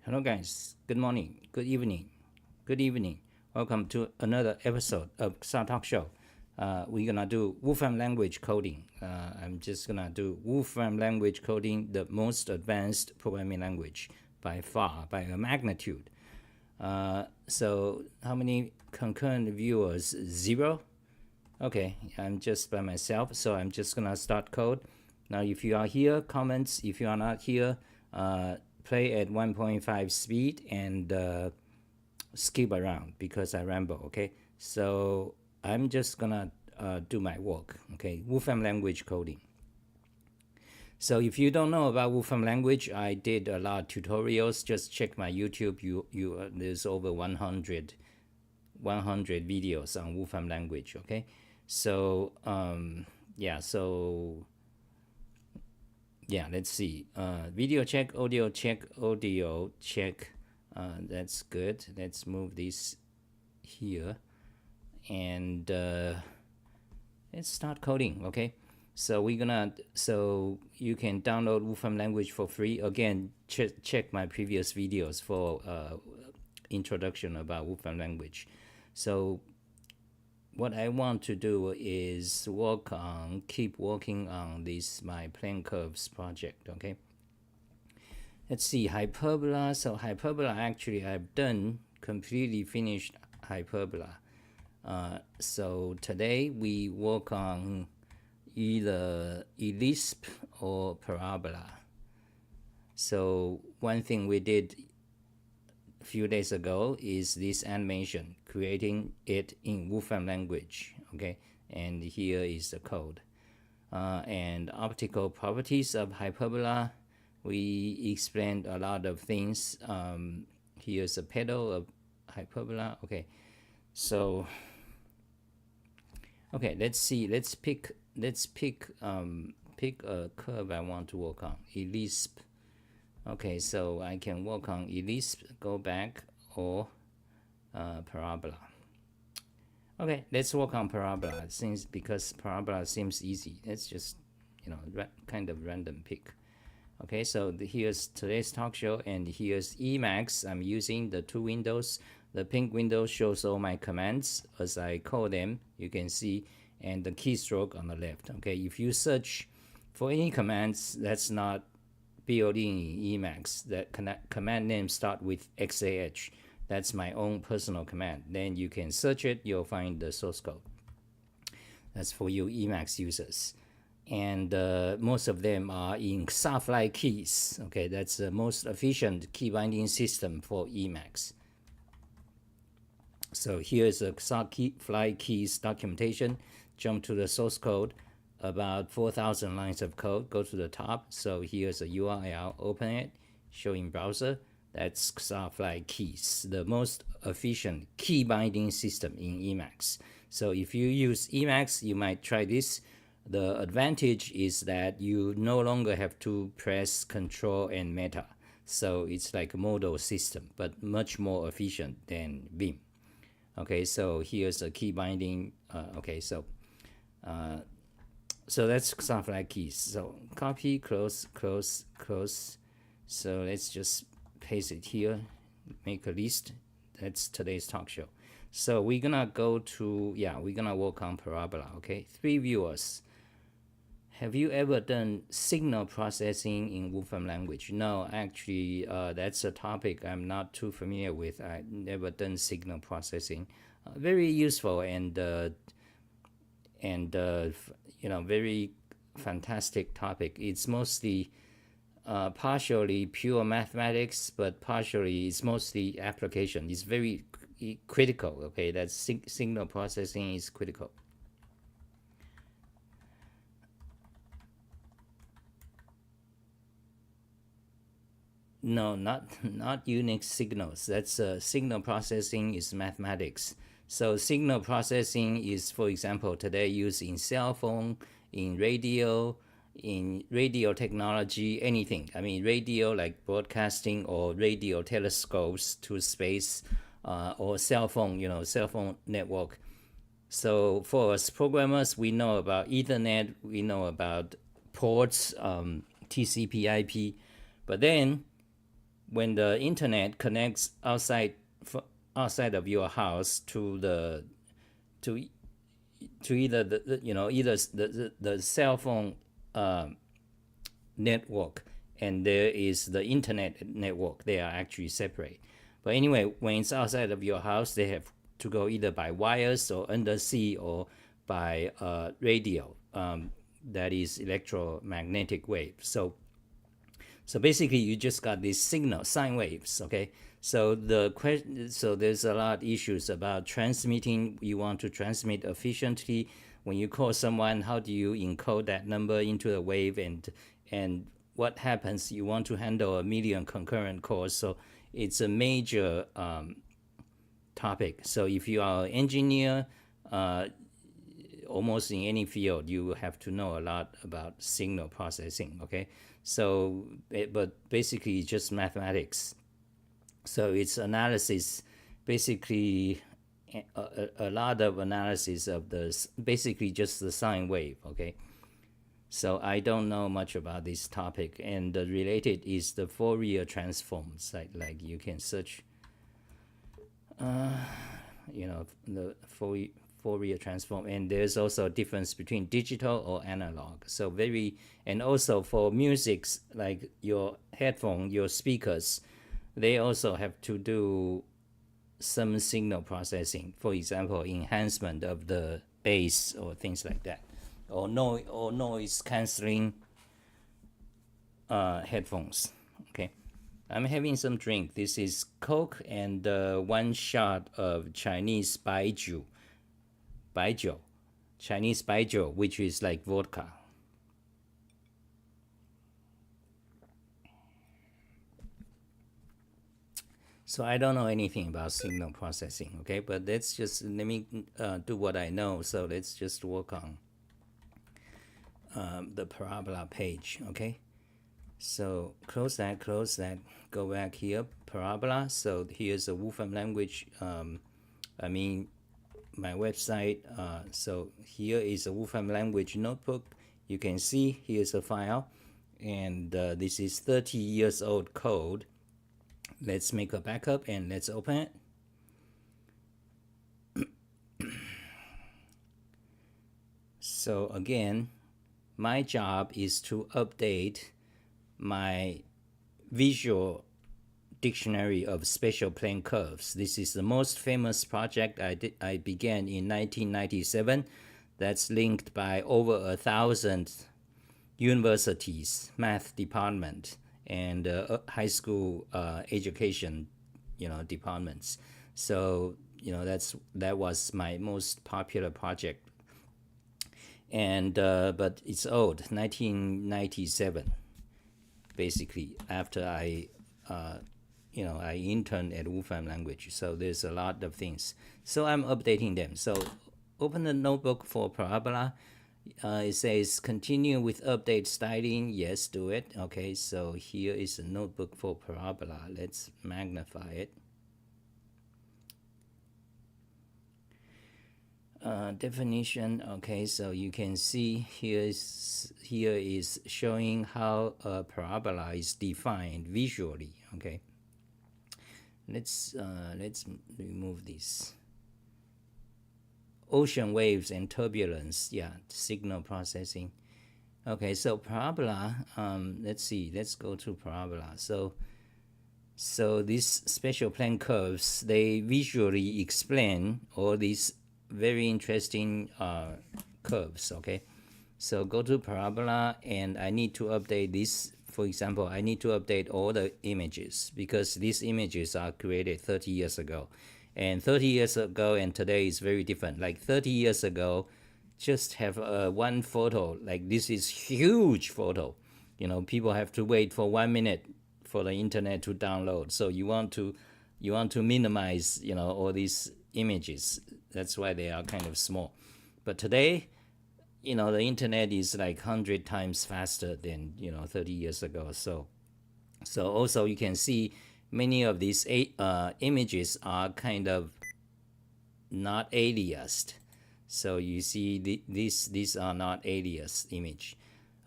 Hello guys, good morning, good evening, good evening. Welcome to another episode of Xa Talk Show. We're gonna do Wolfram language coding. I'm just gonna do Wolfram language coding, the most advanced programming language by far, by a magnitude. So how many concurrent viewers? 0? Okay, I'm just by myself, so I'm just gonna start code. Now if you are here, comments. If you are not here, play at 1.5 speed and skip around because I ramble, okay? So I'm just gonna do my work, okay? Wolfram language coding. So if you don't know about Wolfram language, I did a lot of tutorials. Just check my YouTube. There's over 100 videos on Wolfram language, okay? So let's see. Video check, audio check, audio check. That's good. Let's move this here and let's start coding, okay? So you can download Wolfram language for free. Again, check my previous videos for introduction about Wolfram language. So what I want to do is keep working on this my plane curves project, okay? Let's see, hyperbola. So hyperbola, actually I've completely finished hyperbola. So today we work on either ellipse or parabola. So one thing we did a few days ago is this animation, creating it in Wolfram language, okay? And here is the code. And optical properties of hyperbola, we explained a lot of things. Here's a pedal of hyperbola, okay? So, okay, let's see. Let's pick a curve I want to work on. Ellipse. Okay, so I can work on ellipse, go back, or parabola. Okay, let's work on parabola because parabola seems easy. Let's just, kind of random pick. Okay, so here's today's talk show, and here's Emacs. I'm using the two windows. The pink window shows all my commands as I call them. You can see, and the keystroke on the left. Okay, if you search for any commands that's not built in Emacs, that command name start with XAH. That's my own personal command. Then you can search it. You'll find the source code. That's for you Emacs users. And most of them are in XAFly keys. Okay, that's the most efficient key binding system for Emacs. So here's a XAFly keys documentation. Jump to the source code, about 4,000 lines of code. Go to the top. So here's a URL. Open it. Show in browser. That's XAFly keys, the most efficient key binding system in Emacs. So if you use Emacs, you might try this. The advantage is that you no longer have to press Control and Meta. So it's like a modal system, but much more efficient than Vim. Okay, so here's a key binding. So that's XAFly keys. So copy, close. So let's just paste it here, make a list. That's today's talk show. So we're gonna we're gonna work on parabola, okay? 3 viewers. Have you ever done signal processing in Wolfram language? No, actually, that's a topic I'm not too familiar with. I've never done signal processing. Very useful and very fantastic topic. It's mostly partially pure mathematics, but partially it's mostly application. It's very critical, okay? That signal processing is critical. No, not Unix signals. That's signal processing is mathematics. So signal processing is, for example, today used in cell phone, in radio technology, anything. I mean, radio like broadcasting or radio telescopes to space, or cell phone, cell phone network. So for us programmers, we know about Ethernet, we know about ports, TCP/IP, but then when the internet connects outside of your house to the to either either the cell phone network, and there is the internet network. They are actually separate. But anyway, when it's outside of your house, they have to go either by wires or undersea or by radio. That is electromagnetic wave. So basically, you just got these sine waves. Okay. So there's a lot of issues about transmitting. You want to transmit efficiently. When you call someone, how do you encode that number into the wave, and what happens? You want to handle a million concurrent calls. So it's a major topic. So if you are an engineer, almost in any field, you have to know a lot about signal processing. Okay. So, but basically just mathematics. So it's analysis, basically a lot of analysis of basically just the sine wave. Okay. So I don't know much about this topic, and the related is the Fourier transforms. Like you can search, the Fourier transform, and there's also a difference between digital or analog. So and also for musics, like your headphone, your speakers, they also have to do some signal processing. For example, enhancement of the bass or things like that, or noise canceling headphones. Okay, I'm having some drink. This is Coke and one shot of Chinese baijiu, Chinese baijiu, which is like vodka. So I don't know anything about signal processing, okay? But let me do what I know. So let's just work on the parabola page, okay? So close that, go back here, parabola. So here's a Wolfram language, my website. So here is a Wolfram language notebook. You can see here's a file, and this is 30 years old code. Let's make a backup and let's open it. So again, my job is to update my visual dictionary of spatial plane curves. This is the most famous project I began in 1997. That's linked by over 1,000 universities, math department, and high school education, departments. So that was my most popular project, and but it's old, 1997. Basically, after I interned at Wolfram language. So there's a lot of things. So I'm updating them. So open the notebook for parabola. It says continue with update styling. Yes, do it. Okay, so here is a notebook for parabola. Let's magnify it. Definition. Okay, so you can see here is showing how a parabola is defined visually. Okay, let's remove this. Ocean waves and turbulence. Yeah, signal processing. Okay, so parabola. Let's see. Let's go to parabola. So these spatial plane curves, they visually explain all these very interesting curves. Okay, so go to parabola, and I need to update this. For example, I need to update all the images because these images are created 30 years ago. And 30 years ago and today is very different. Like 30 years ago, just have one photo. Like this is huge photo. People have to wait for 1 minute for the internet to download. So you want to minimize, all these images. That's why they are kind of small. But today, the internet is like 100 times faster than 30 years ago. So also you can see many of these images are kind of not aliased. So you see these are not aliased image.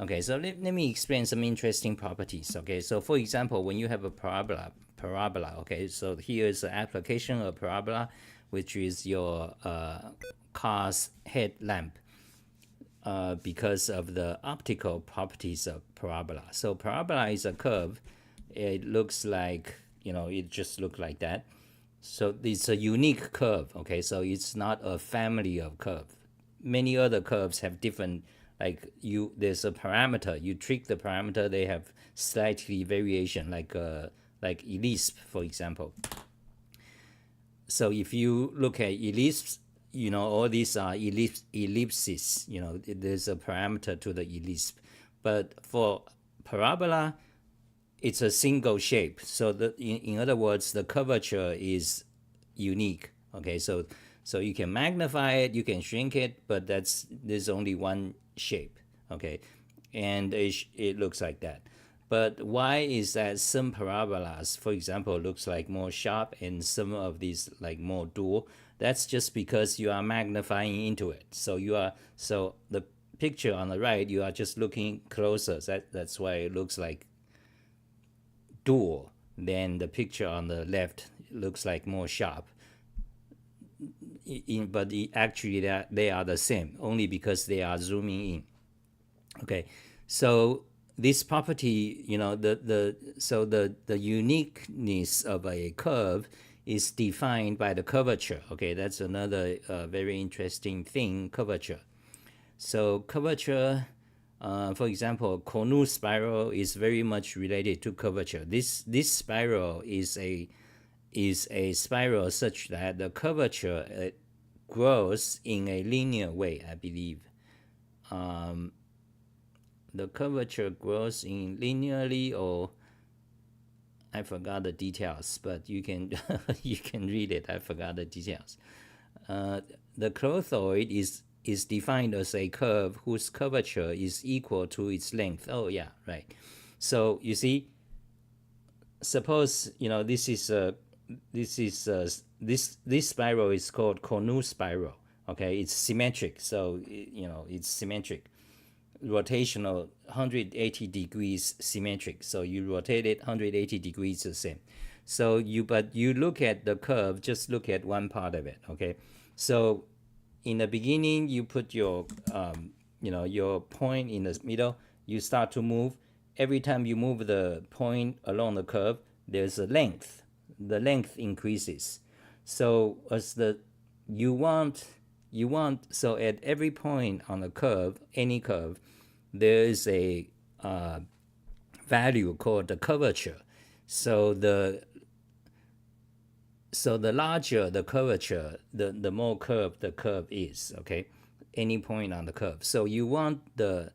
Okay, so let me explain some interesting properties. Okay, so for example, when you have a parabola. Okay, so here is the application of parabola, which is your car's headlamp. Because of the optical properties of parabola. So parabola is a curve. It looks like, it just looks like that. So it's a unique curve, okay? So it's not a family of curves. Many other curves have different, there's a parameter. You trick the parameter, they have slightly variation, like ellipse, for example. So if you look at ellipse, all these are ellipses. There's a parameter to the ellipse. But for parabola, it's a single shape. So in other words, the curvature is unique. Okay, so you can magnify it, you can shrink it, but there's only one shape. Okay, and it looks like that. But why is that some parabolas, for example, looks like more sharp and some of these like more dual? That's just because you are magnifying into it. So the picture on the right, you are just looking closer. That's why it looks like dual. Then the picture on the left looks like more sharp. But actually they are the same, only because they are zooming in. Okay, so this property, the uniqueness of a curve is defined by the curvature. Okay, that's another very interesting thing, curvature. So curvature, for example, conus spiral is very much related to curvature. This spiral is a spiral such that the curvature grows in a linear way, I believe. The curvature grows in linearly, or I forgot the details, but you can you can read it. I forgot the details. The clothoid is defined as a curve whose curvature is equal to its length. Oh yeah, right. So you see, suppose this spiral is called conus spiral. Okay, it's symmetric. So it's symmetric, rotational 180 degrees symmetric. So you rotate it 180 degrees the same. So but you look at the curve, just look at one part of it. Okay, so in the beginning you put your your point in the middle. You start to move. Every time you move the point along the curve, there's a length. The length increases. So as you want so at every point on the curve, any curve, there is a value called the curvature. So the larger the curvature, the more curved the curve is. Okay, any point on the curve. So you want the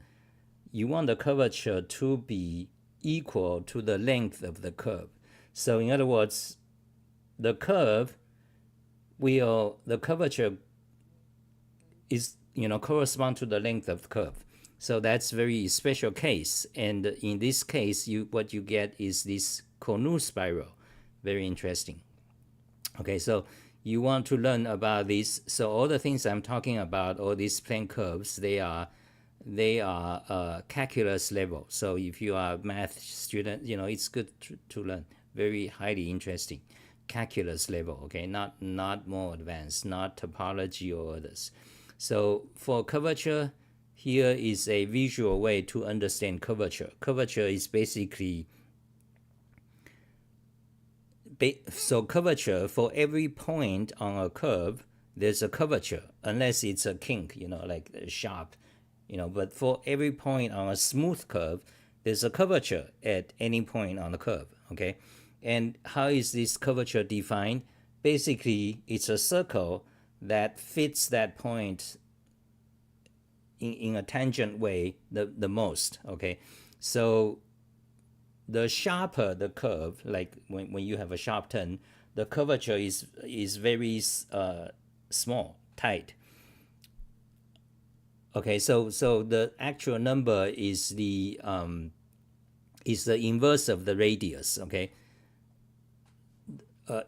curvature to be equal to the length of the curve. So in other words, the curvature is correspond to the length of the curve. So that's very special case. And in this case, what you get is this conus spiral. Very interesting. Okay, so you want to learn about this. So all the things I'm talking about, all these plane curves, they are calculus level. So if you are a math student, it's good to learn. Very highly interesting. Calculus level, okay, not more advanced, not topology or others. So for curvature, here is a visual way to understand curvature. Curvature is basically, so curvature, for every point on a curve, there's a curvature, unless it's a kink, like a sharp, but for every point on a smooth curve, there's a curvature at any point on the curve, okay? And how is this curvature defined? Basically, it's a circle that fits that point in a tangent way the most, okay? So the sharper the curve, like when you have a sharp turn, the curvature is very small, tight. Okay, so the actual number is the inverse of the radius. Okay,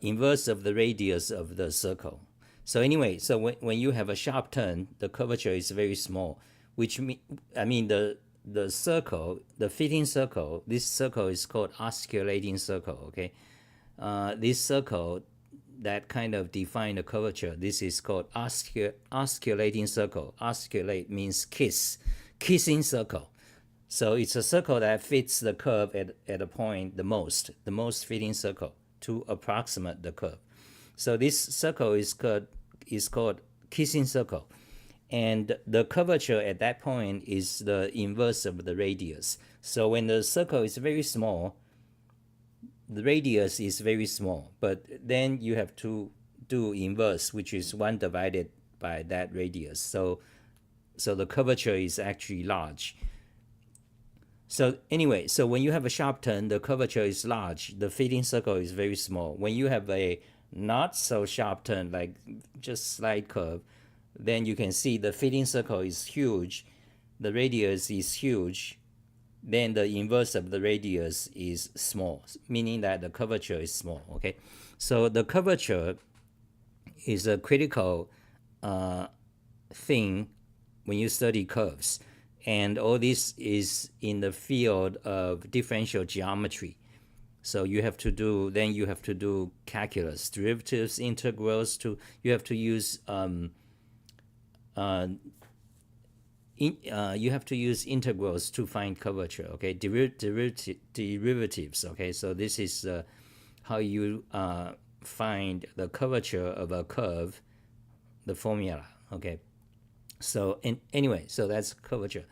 inverse of the radius of the circle. So anyway, so when you have a sharp turn, the curvature is very small, which the the circle, the fitting circle, this circle is called osculating circle, okay? This circle that kind of define the curvature, this is called osculating circle. Osculate means kissing circle. So it's a circle that fits the curve at a point the most fitting circle to approximate the curve. So this circle is called kissing circle. And the curvature at that point is the inverse of the radius. So when the circle is very small, the radius is very small, but then you have to do inverse, which is 1 divided by that radius. So the curvature is actually large. So anyway, so when you have a sharp turn, the curvature is large. The fitting circle is very small. When you have a not so sharp turn, like just slight curve, then you can see the fitting circle is huge. The radius is huge. Then the inverse of the radius is small, meaning that the curvature is small, okay? So the curvature is a critical thing when you study curves. And all this is in the field of differential geometry. So you have to do calculus, derivatives, integrals. You have to use you have to use integrals to find curvature, okay? Derivatives, okay? So this is how you find the curvature of a curve, the formula, okay? So anyway, so that's curvature.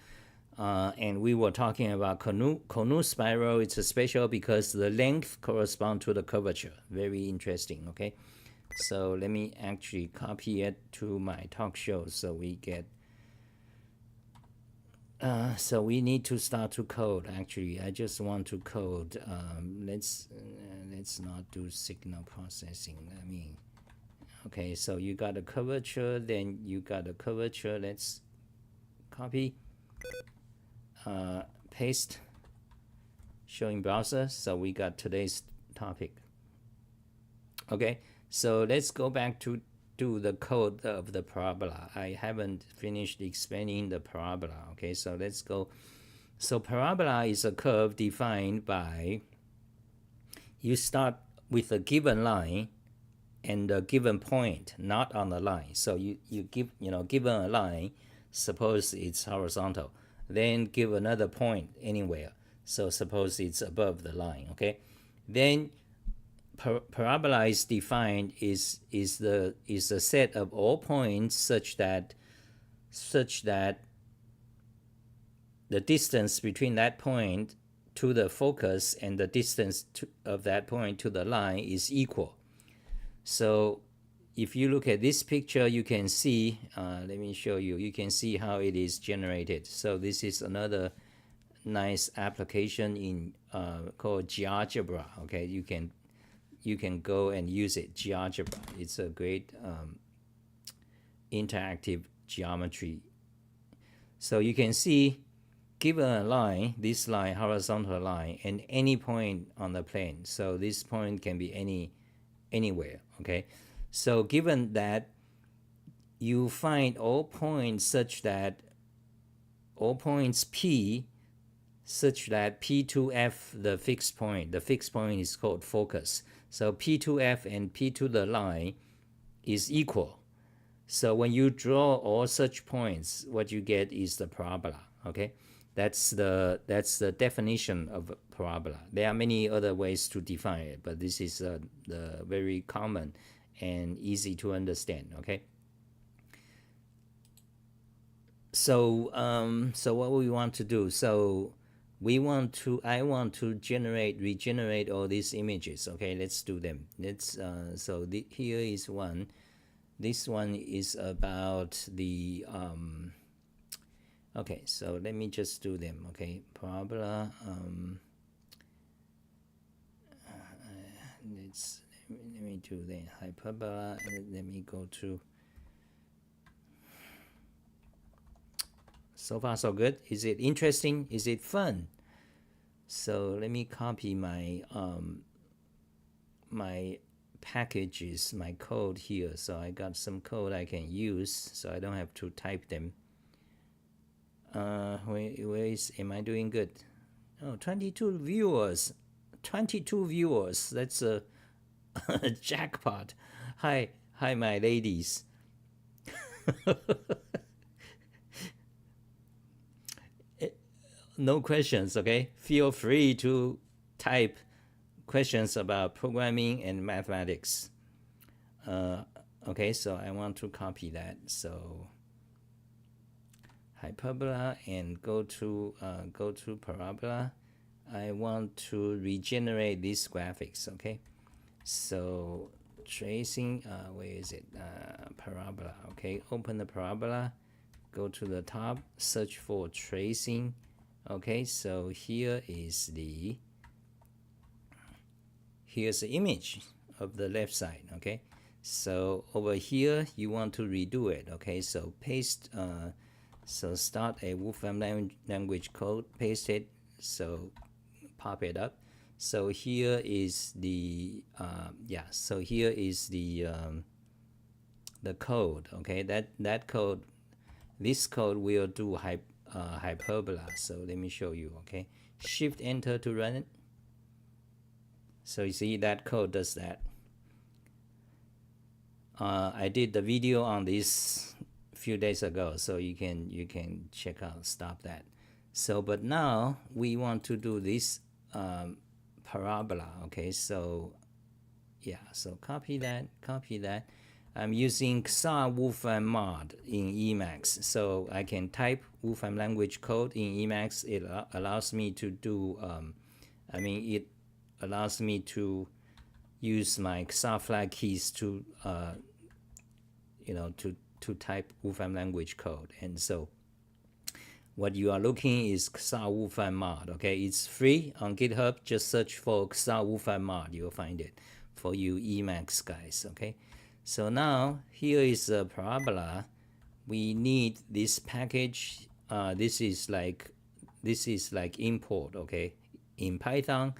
And we were talking about cone spiral. It's a special because the length corresponds to the curvature. Very interesting, okay? So let me actually copy it to my talk show so we get so we need to start to code. Actually, I just want to code. Let's not do signal processing. I mean, okay. So you got a curvature, then you got a curvature. Let's copy, paste, showing browser. So we got today's topic. Okay. So let's go back to the code of the parabola. I haven't finished explaining the parabola, okay? So let's go. So parabola is a curve defined by, you start with a given line and a given point, not on the line. So you given a line, suppose it's horizontal, then give another point anywhere. So suppose it's above the line, okay? Then parabola is defined is a set of all points such that the distance between that point to the focus and the distance of that point to the line is equal. So if you look at this picture, you can see, let me show you, you can see how it is generated. So this is another nice application in called GeoGebra, okay? You can go and use it, GeoGebra. It's a great interactive geometry. So you can see, given a line, this line, horizontal line, and any point on the plane. So this point can be anywhere, okay? So given that, you find all points such that, all points P, such that P2F, the fixed point is called focus. So P2F and P to the line is equal. So when you draw all such points, what you get is the parabola, okay? That's the definition of parabola. There are many other ways to define it, but this is the very common and easy to understand, okay? So so what we want to do, so I want to regenerate all these images, okay? Let's do them. Let's so here is one. This one is about the okay, so let me just do them, okay? Parabola, let me do the hyperbola, and let me go to, so far so good. Is it interesting? Is it fun? So let me copy my my packages, my code here. So I got some code I can use, so I don't have to type them. Where is, am I doing good? Oh, 22 viewers. 22 viewers. That's a jackpot. Hi, my ladies. No questions, okay? Feel free to type questions about programming and mathematics. Okay, so I want to copy that. So hyperbola and go to parabola. I want to regenerate these graphics. Okay, so tracing. Where is it? Parabola. Okay, open the parabola. Go to the top. Search for tracing. Okay, so here's the image of the left side. Okay, so over here you want to redo it. Okay, so paste. So start a Wolfram language code, paste it, so pop it up. So here is the so here is the code. Okay, that code, this code will do hyperbola. So let me show you. Okay, Shift Enter to run it. So you see that code does that. I did the video on this few days ago, so you can check out, stop that. So but now we want to do this parabola. Okay, so yeah, so copy that. I'm using XAR Wolfram mod in Emacs, so I can type Wolfram language code in Emacs. It allows me to do it allows me to use my XAR flag keys to to type Wolfram language code. And so what you are looking is XAR Wolfram mod. Okay, it's free on GitHub. Just search for XAR Wolfram mod. You'll find it for you Emacs guys. Okay, so now here is a parabola. We need this package. This is like import. Okay, in Python,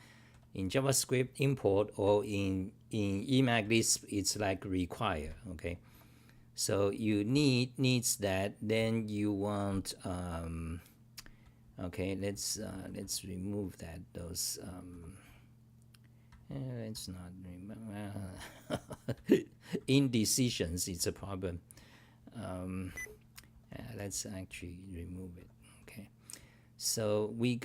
in JavaScript import, or in Emacs it's like require. Okay, so you needs that. Then you want okay, let's remove that, those let's not remove indecisions. It's a problem. Let's actually remove it. Okay, so we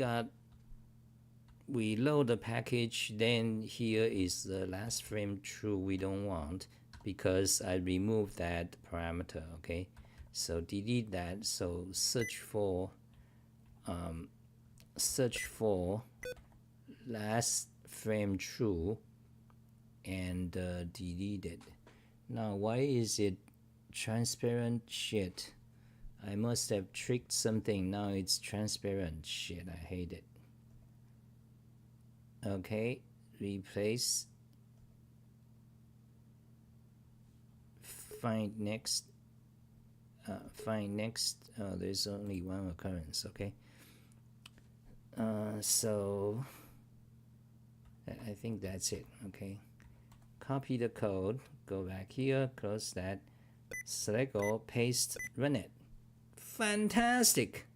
load the package. Then here is the last frame true. We don't want, because I removed that parameter. Okay, so delete that. So search for last frame true and delete it. Now why is it transparent? Shit, I must have tricked something. Now it's transparent. Shit, I hate it. Okay, replace, find next. There's only one occurrence. Okay, so I think that's it. Okay, copy the code, go back here, close that, select all, paste, run it. Fantastic.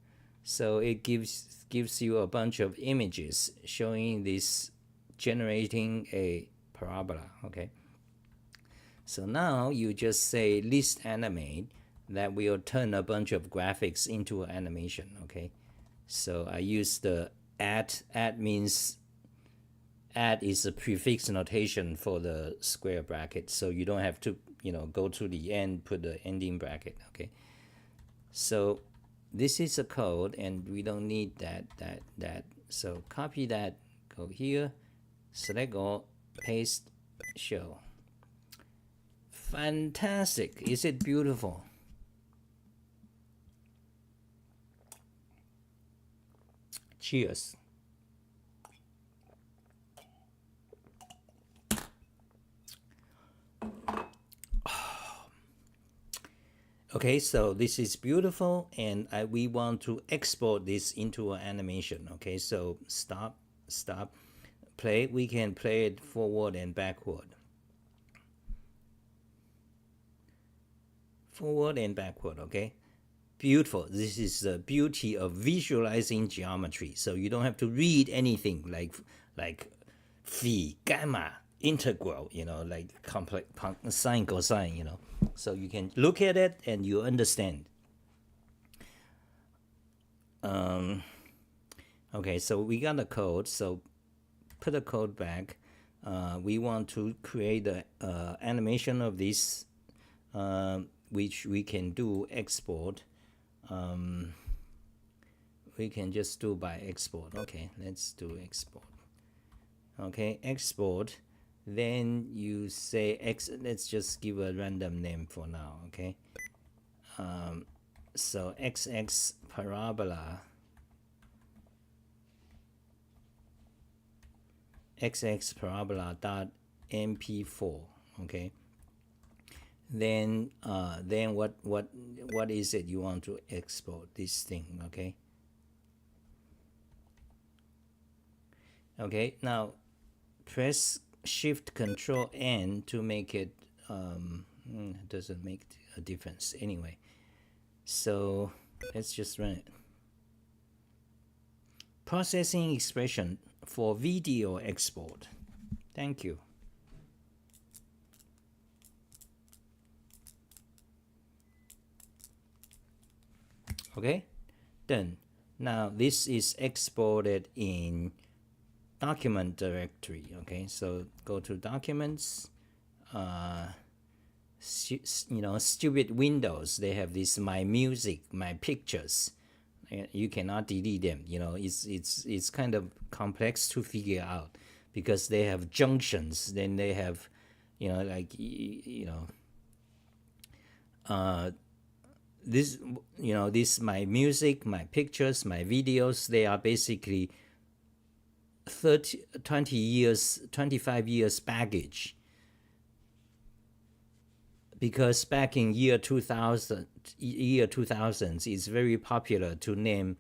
So it gives you a bunch of images showing this, generating a parabola. Okay, so now you just say list animate. That will turn a bunch of graphics into an animation. Okay, so I use the at means at is a prefix notation for the square bracket, so you don't have to go to the end, put the ending bracket. Okay, so this is a code and we don't need that. So copy that, go here, select all, paste, show. Fantastic. Is it beautiful? Cheers. Okay, so this is beautiful, and we want to export this into an animation. Okay, so stop, play. We can play it forward and backward. Okay, beautiful. This is the beauty of visualizing geometry. So you don't have to read anything like phi, gamma, integral, like complex sine, cosine, So you can look at it and you understand. Okay, so we got the code. So put the code back. We want to create the animation of this, which we can do export. We can just do by export. Okay, let's do export. Okay, export. Then you say let's just give a random name for now. Okay, so XX parabola, XX parabola dot mp4. Okay, then what is it you want to export this thing? Okay, now press Shift Control N to make it. Doesn't make a difference anyway. So let's just run it. Processing expression for video export. Thank you. Okay, done. Now this is exported in document directory. Okay, so go to documents. Stupid Windows, they have this my music, my pictures. You cannot delete them. It's kind of complex to figure out because they have junctions. Then they have, this my music, my pictures, my videos. They are basically 20 years, 25 years baggage. Because back in year 2000, it's very popular to name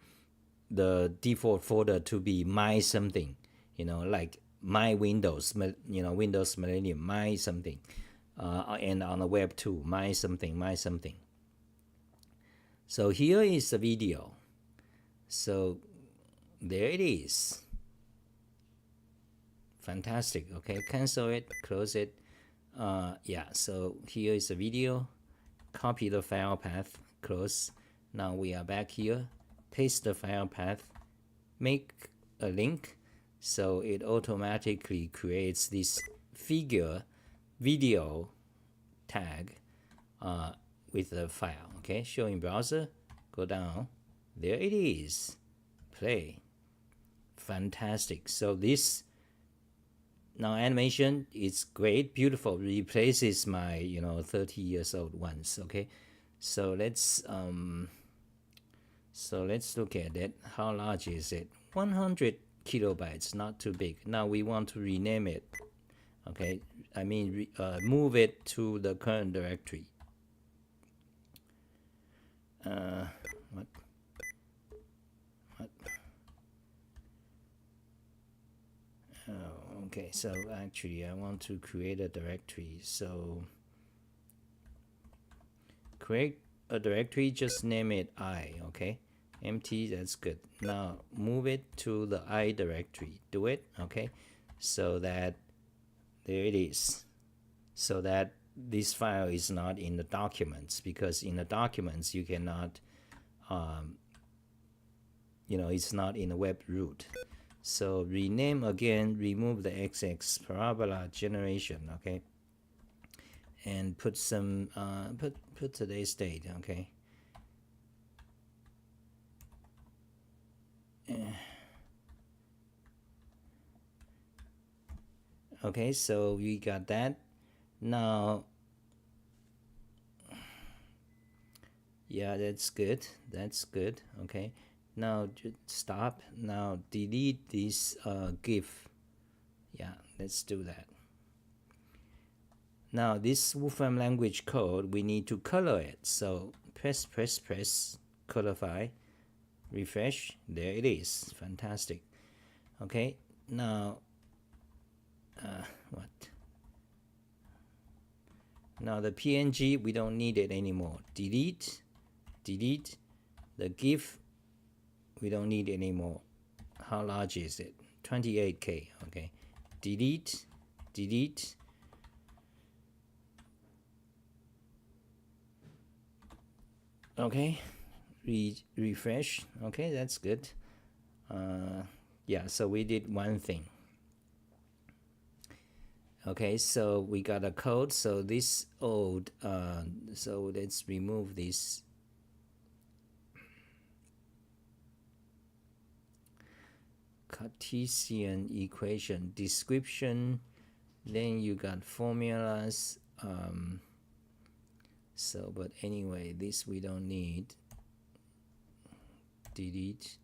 the default folder to be my something, like my Windows, Windows Millennium, my something, and on the web too, my something, my something. So here is the video. So there it is. Fantastic. Okay, cancel it, close it. Yeah, so here is the video. Copy the file path, close. Now we are back here. Paste the file path, make a link, so it automatically creates this figure video tag with the file. Okay, show in browser, go down. There it is. Play. Fantastic. So this now animation is great, beautiful. Replaces my 30 years old ones. Okay, so let's look at it. How large is it? 100 kilobytes, not too big. Now we want to rename it. Okay, I mean move it to the current directory. What? Oh, okay, so actually I want to create a directory. So create a directory, just name it I. Okay, empty, that's good. Now move it to the I directory. Do it. Okay, so that there it is. So that this file is not in the documents, because in the documents you cannot it's not in the web root. So rename again, remove the XX parabola generation. Okay, and put some put today's date. Okay, okay, so we got that. Now yeah, that's good, okay. Now just stop. Now delete this GIF. Yeah, let's do that. Now this Wolfram language code, we need to color it. So press, colorify, refresh. There it is. Fantastic. Okay, now what? Now the PNG, we don't need it anymore. Delete. The GIF we don't need anymore. How large is it? 28K. Okay, delete. Okay, refresh. Okay, that's good. Yeah, so we did one thing. Okay, so we got a code. So this old, so let's remove this. Cartesian equation description. Then you got formulas. So, but anyway, this we don't need. Delete.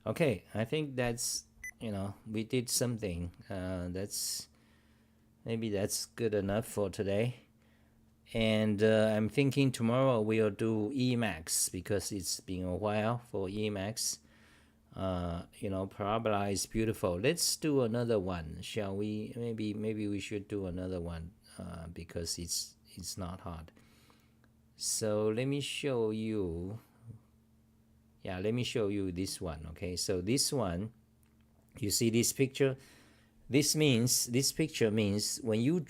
Okay, I think that's, we did something. Maybe that's good enough for today. And I'm thinking tomorrow we'll do Emacs because it's been a while for Emacs. Parabola is beautiful. Let's do another one, shall we? Maybe we should do another one because it's not hard. So let me show you. Yeah, let me show you this one. Okay, so this one, you see this picture. This picture means when you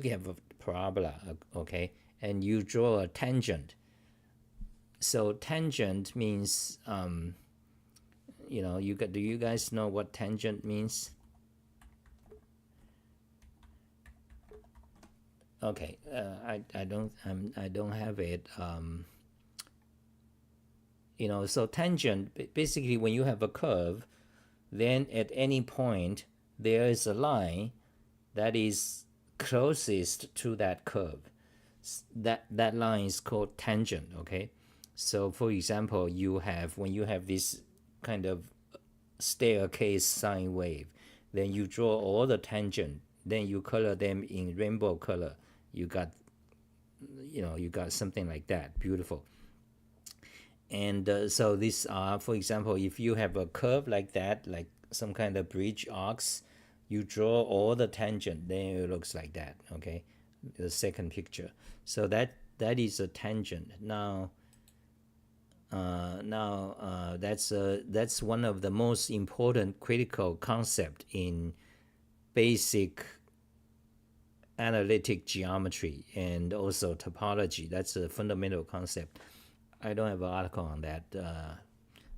have a parabola, okay, and you draw a tangent. So tangent means do you guys know what tangent means? Okay, I don't have it. So tangent, basically when you have a curve, then at any point there is a line that is closest to that curve. That line is called tangent. Okay, so for example, when you have this kind of staircase sine wave, then you draw all the tangent, then you color them in rainbow color. You got something like that, beautiful. And so these are, for example, if you have a curve like that, like some kind of bridge arcs, you draw all the tangent, then it looks like that. Okay, the second picture. So that is a tangent. Now that's one of the most important critical concept in basic analytic geometry and also topology. That's a fundamental concept. I don't have an article on that.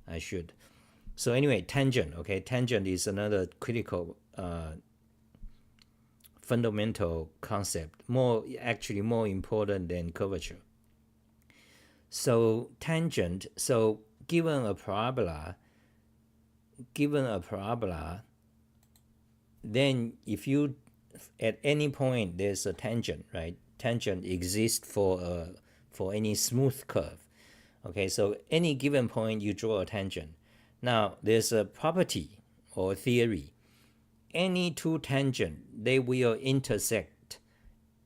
I should. So anyway, tangent. Okay, tangent is another critical fundamental concept. Actually more important than curvature. So tangent. So given a parabola, then if you at any point there's a tangent, right? Tangent exists for any smooth curve. Okay, so any given point you draw a tangent. Now there's a property or theory. Any two tangent, they will intersect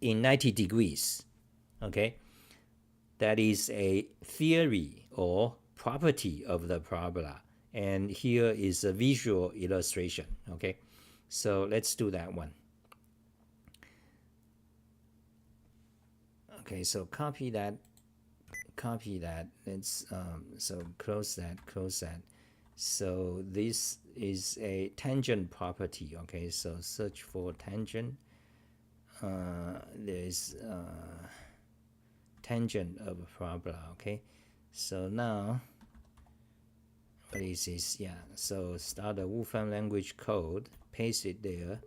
in 90 degrees. Okay, that is a theory or property of the parabola. And here is a visual illustration. Okay, so let's do that one. Okay, so copy that. Let's so close that. So this is a tangent property. Okay, so search for tangent. There's tangent of a parabola. Okay, so now what is this? Yeah, so start a Wolfram language code, paste it there.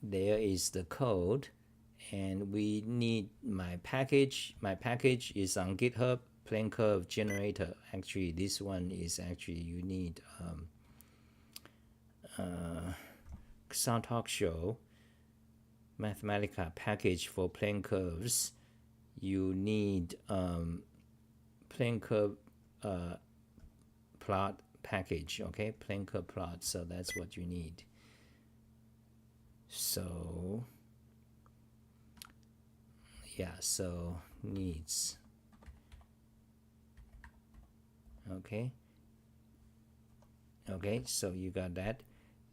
There is the code, and we need my package. My package is on GitHub, plane curve generator. Actually, this one is you need Talk Show Mathematica package for plane curves. You need plane curve plot package. Okay, plane curve plot. So that's what you need. So yeah, so needs. Okay, so you got that.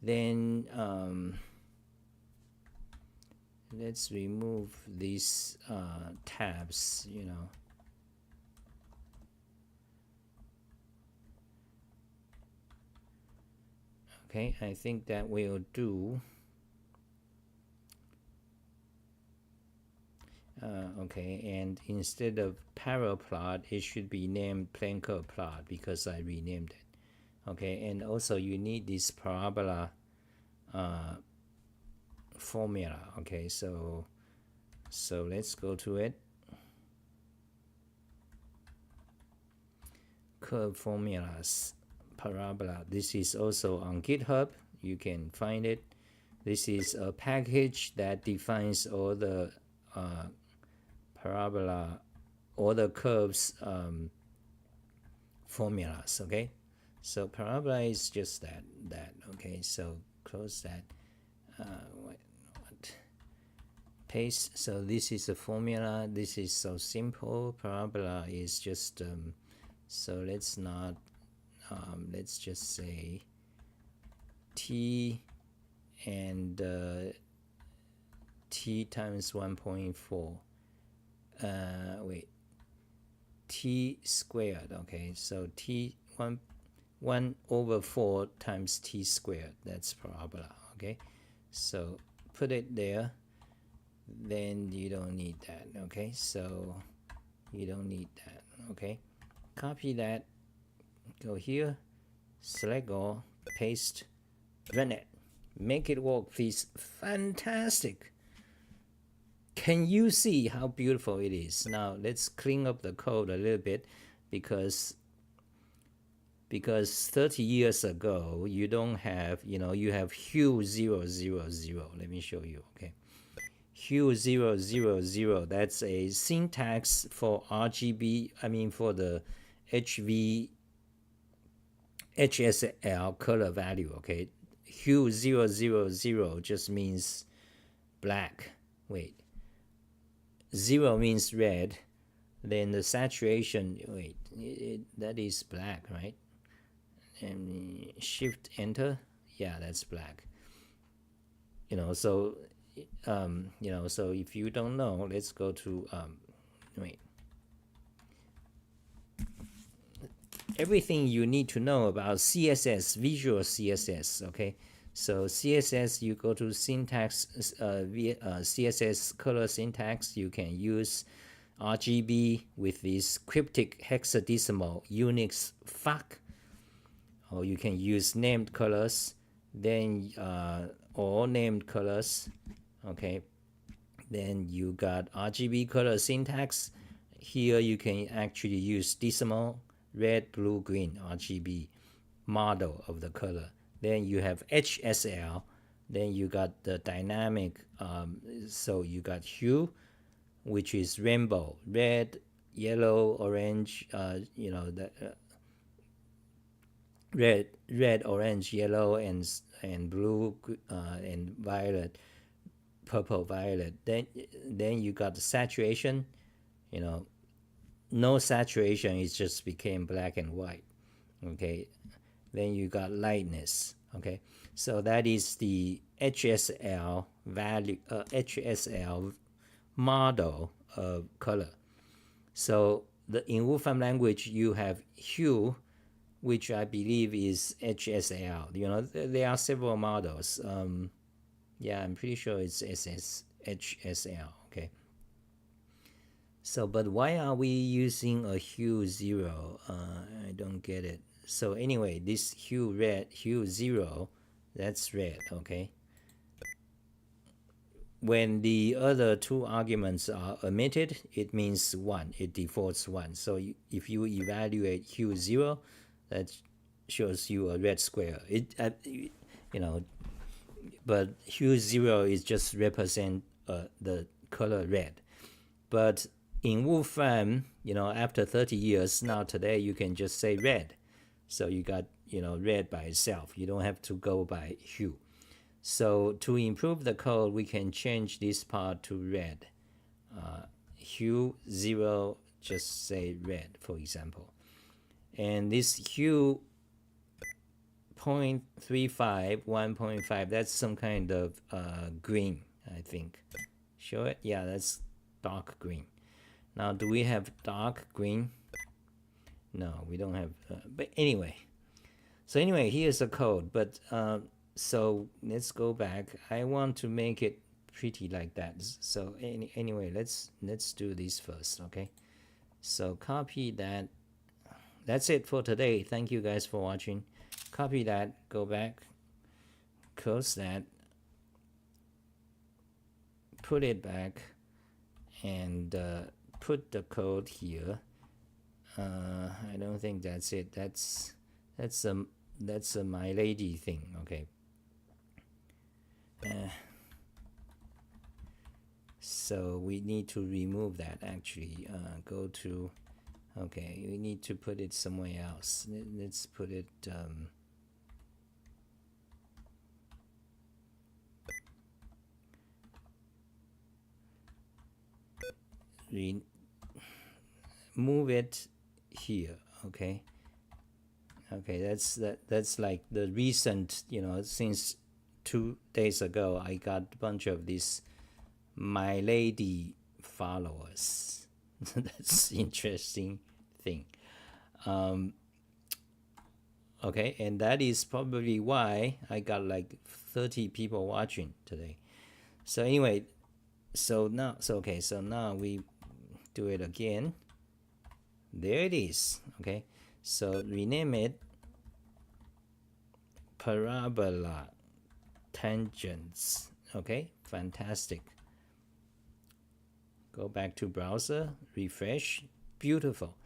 Then let's remove these tabs, you know. Okay, I think that will do. Okay, and instead of parallel plot, it should be named plane curve plot because I renamed it. Okay, and also you need this parabola formula. Okay, so let's go to it. Curve formulas, parabola. This is also on GitHub. You can find it. This is a package that defines all the parabola, all the curves formulas. Okay, so parabola is just that. Okay, so close that. What? Paste. So this is a formula. This is so simple. Parabola is just so let's not let's just say t and t times 1.4 wait, t squared. Okay, so t 1/4 times t squared, that's parabola. Okay, so put it there, then you don't need that. Okay, so you don't need that. Okay, copy that, go here, select all, paste, run it, make it work, please. Fantastic. Can you see how beautiful it is? Now let's clean up the code a little bit because 30 years ago you don't have, you know, you have hue 000. Let me show you. Okay, hue 000, that's a syntax for RGB, I mean for the HSL color value. Okay, hue 000 just means black. Wait, 0 means red, then the saturation, wait, that is black, right? And shift enter, yeah, that's black. You know, so you know, so if you don't know, let's go to wait, everything you need to know about CSS, visual CSS. Okay, so CSS, you go to syntax, CSS color syntax. You can use RGB with this cryptic hexadecimal Unix FAQ, or you can use named colors, then all named colors. Okay, then you got RGB color syntax. Here you can actually use decimal, red, blue, green, RGB model of the color. Then you have HSL, then you got the dynamic, so you got hue, which is rainbow, red, yellow, orange, you know, the red, orange, yellow, and blue, and violet, purple, violet. Then you got the saturation, you know, no saturation, it just became black and white. Okay, then you got lightness. Okay, so that is the HSL value, HSL model of color. So in Wolfram language you have hue, which I believe is HSL. You know, there are several models. Yeah, I'm pretty sure it's HSL. Okay, so but why are we using a hue 0? I don't get it. So anyway, this hue 0, that's red. Okay, when the other two arguments are omitted, it means 1, it defaults 1. So if you evaluate hue 0, that shows you a red square. It you know, but hue 0 is just represent the color red. But in Wolfram, you know, after 30 years, now today you can just say red. So you got, you know, red by itself. You don't have to go by hue. So to improve the code, we can change this part to red. Hue 0, just say red, for example. And this hue 0.35, 1.5, that's some kind of green, I think. Show it. Yeah, that's dark green. Now, do we have dark green? No, we don't have. But anyway, so anyway, here's the code. But so let's go back. I want to make it pretty like that. So anyway, let's do this first. Okay. So copy that. That's it for today. Thank you guys for watching. Copy that. Go back. Close that. Put it back, and put the code here. I don't think that's it. That's a my lady thing. Okay. So we need to remove that actually. Go to, okay, we need to put it somewhere else. Let's put it, move it here. Okay. Okay, that's like the recent, since 2 days ago, I got a bunch of these my lady followers. That's interesting thing. Okay, and that is probably why I got like 30 people watching today. So anyway, so now we do it again. There it is. Okay, so rename it parabola tangents. Okay, fantastic. Go back to browser, refresh. Beautiful.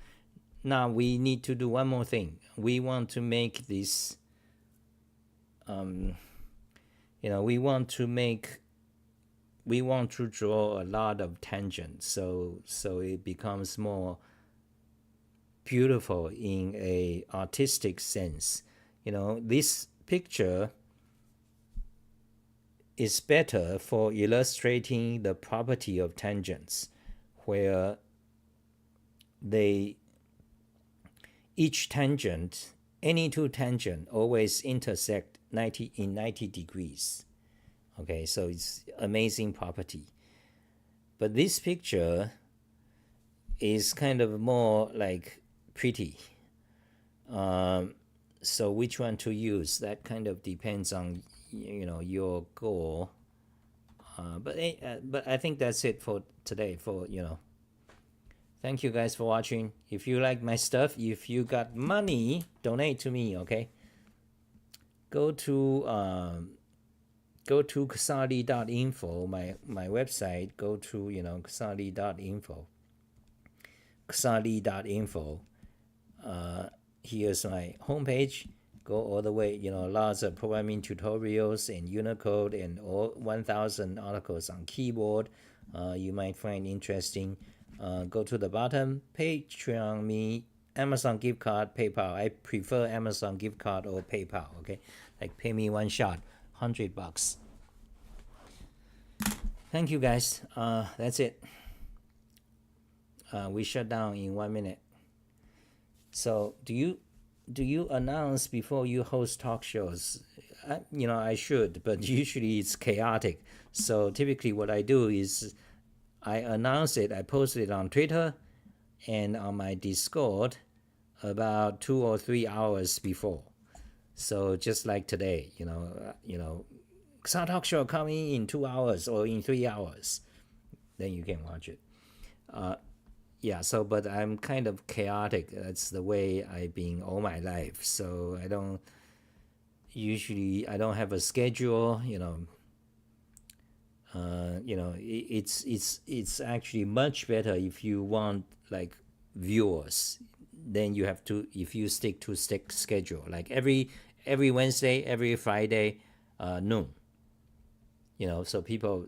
Now we need to do one more thing. We want to make this, we want to draw a lot of tangents, so it becomes more beautiful in a artistic sense. This picture is better for illustrating the property of tangents, where each tangent, any two tangents always intersect 90 degrees. Okay, so it's amazing property. But this picture is kind of more like pretty. So which one to use? That kind of depends on your goal. But I think that's it for today. Thank you guys for watching. If you like my stuff, if you got money, donate to me. Okay. Go to kasali.info, my website. Go to kasali.info. Kasali.info. Here's my homepage. Go all the way, lots of programming tutorials and Unicode and all 1,000 articles on keyboard. You might find interesting. Go to the bottom, Patreon me, Amazon gift card, PayPal. I prefer Amazon gift card or PayPal. Okay, like pay me one shot, $100. Thank you guys. That's it. We shut down in 1 minute. So do you announce before you host talk shows? I should, but usually it's chaotic. So typically what I do is I announce it, I post it on Twitter and on my Discord about 2 or 3 hours before. So just like today, talk show coming in 2 hours or in 3 hours, then you can watch it. Yeah, so but I'm kind of chaotic. That's the way I've been all my life. So I don't have a schedule. It's actually much better if you want like viewers. Then you have to, if you stick to schedule, like every Wednesday, every Friday, noon. So people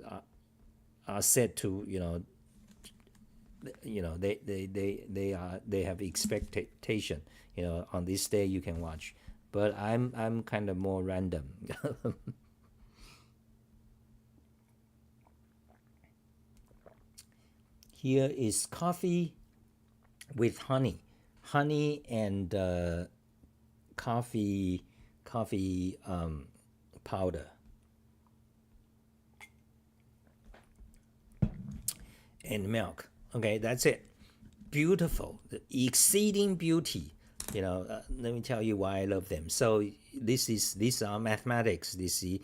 are set to they have expectation. On this day you can watch, but I'm kind of more random. Here is coffee with honey and coffee powder. and milk. Okay, that's it. Beautiful, exceeding beauty. Let me tell you why I love them. So these are mathematics. This is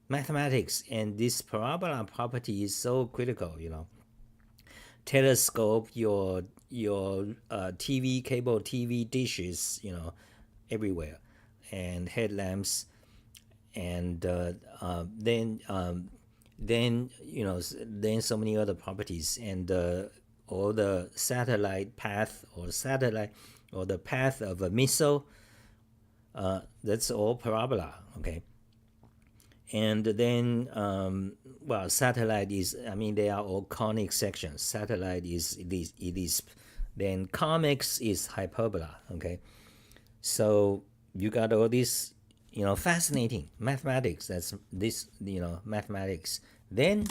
mathematics, and this parabola property is so critical. Telescope your cable TV dishes, everywhere, and headlamps, and then so many other properties, and all the satellite path or the path of a missile, that's all parabola. Okay. And then well, satellite is, they are all conic sections. Satellite is it is then comics is hyperbola. Okay. So you got all this, fascinating mathematics. That's this, mathematics. Then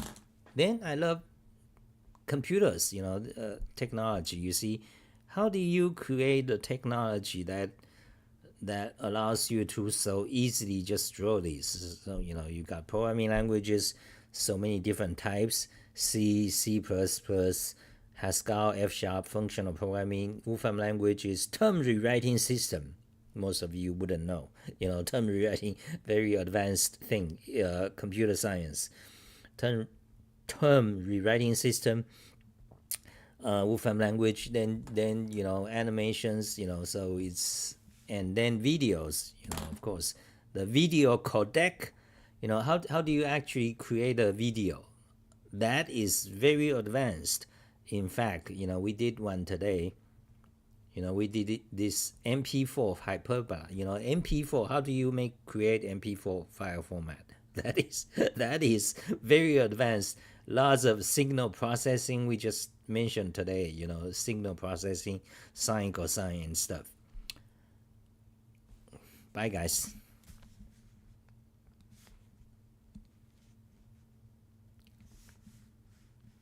I love computers, technology. You see, how do you create a technology that allows you to so easily just draw these? So, you got programming languages, so many different types: C, C++, Haskell, F#, functional programming. Wolfram language is term rewriting system. Most of you wouldn't know. Term rewriting, very advanced thing, computer science. Term rewriting system, Wolfram language, then animations, so it's, and then videos, of course, the video codec. How do you actually create a video? That is very advanced. In fact, we did one today. We did this MP4 hyperbola. MP4. How do you create MP4 file format? That is very advanced. Lots of signal processing we just mentioned today. Signal processing, sine, cosine, and stuff. Bye, guys.